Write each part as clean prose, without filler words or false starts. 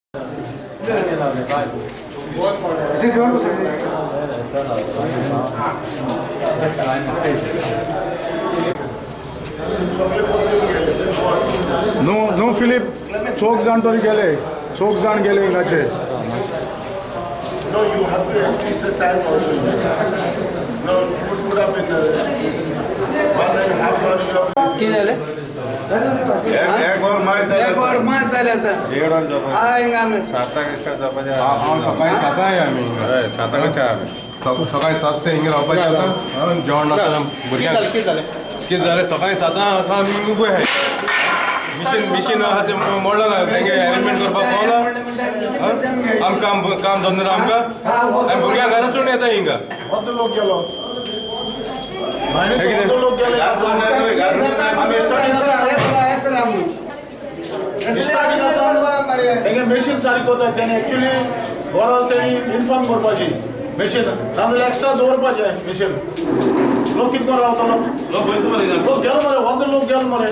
No, Philip. Chok जाण तरी गेले. चोक जाण गेले इंगाचे. No, you have to exist the time also. No, put up in the 1.5 hours. किती झाले? एक और मास झाले आता. हा इंगाने. सकाळी 7 आहे आम्ही. 7 ते हिंग रावपाचे होता. जेवण नसताना भुरग्यांक किती झाले सकाळी 7 असा आम्ही उभे आहे. मिशीन आहा ते मोडला ना तेंगे अरेंजमेंट करपाक पावला. आमकां काम धंदो आमकां आनी भुरग्यांक घरा सोडून येता हिंगा. वद्द लोक गेलो. वद्द लोक गेले. आम्ही स्टार्टिंग आसा मशीन सारकी करता तेणे एक्चुअली गरज तेणी इन्फॉर्म करपाची मशीन नाजाल्यार एक्स्ट्रा दवरपाचें मशीन. लोक कितें करून रावतलो? लोक गेलो मरे. वद्द लोक गेलो मरे.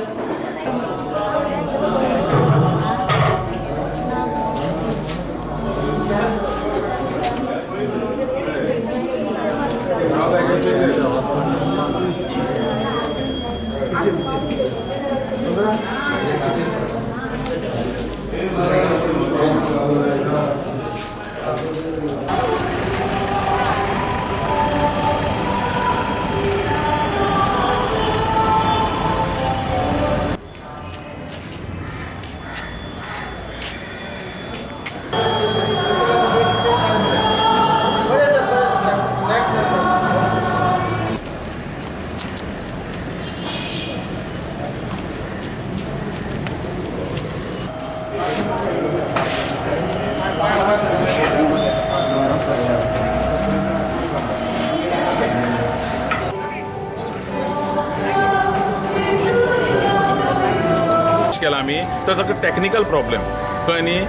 केला आम्ही तर ताका टेक्निकल प्रॉब्लेम कळ्ळें न्ही.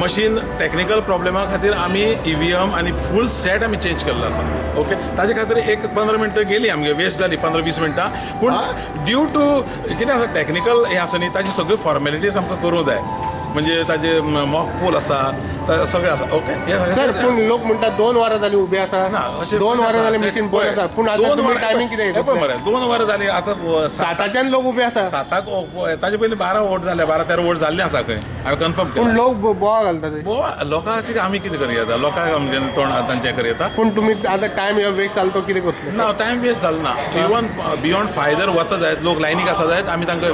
मशीन टेक्निकल प्रॉब्लेमा खातीर आमी EVM आनी फूल सेट आमी चेंज केल्लो आसा. ओके ताजे खातीर एक 15 मिनटां गेली आमगे वेस्ट जाली 15-20 मिनटां. पूण ड्यू टू कितें आसा टेक्निकल हें आसा न्ही ताजी सगळ्यो फॉर्मेलिटीज आमकां करूं जाय. म्हणजे ताजे मॉक पोल आसा सगळें आसा. ओके सर पूण लोक म्हणटात 2 वरां जालीं उबे आसा. ना अशें 2 वरां जालीं मशीन बंद आसा. पूण आतां तुमी टायमींग कितें पळय मरे 2 वरां जालीं आतां 7च्यान लोक उबे आसा. 7क ताजे पयलीं 12 वोट जाले 12-13 वोट जाल्लीं आसा खंय हांवें कन्फर्म पूण केलें. लोक बोवाळ घालतात. लोकांची आमी कितें करया लोकांक आमचे तोंड तांचें करया. पूण तुमी आतां टायम वेस्ट जालो तो कितें करतले? ना टायम वेस्ट जालो ना. इवन बियॉन्ड फायदर वता जायत लोक लायनीक आसा जायत आमी तांकां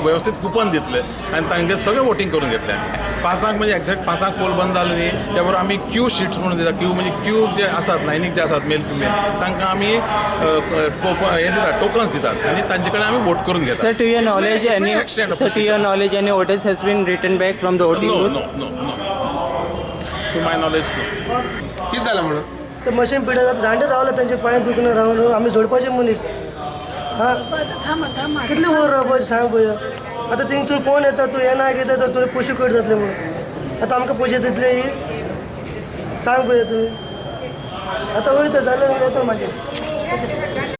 वेवस्थीत कुपन दितले आनी तांचे सगळें वोटींग करून घेतलें आमी. 5 म्हणजे एक्झॅक्ट 5 पोल बंद जालो न्ही त्या बरोबर आमी क्यू शीट्स म्हणून दिता. क्यू म्हणजे क्यू जे आसात लायनीक जे आसात मेल फिमेल तांकां आमी हे दितात टोकन्स दितात आनी तांचे कडेन आमी वोट करून घेतात. Sir, to your knowledge, any voters has been written back from the voting booth? No. To my knowledge, no. कितें जालें म्हणून? ते मशीन पिड्यार जाता झांडे रावले तांचे पांय दुखणं रावन आमी जोडपाचे मनीस. हां कितले वर रावपाचें सांग पळय. आतां थिंगसून फोन येता तूं येना कितें तर तुवें पयशे कट जातले म्हणून. आतां आमकां पयशे दितले सांग पळय तुमी. आतां वयता जालें येता मागीर.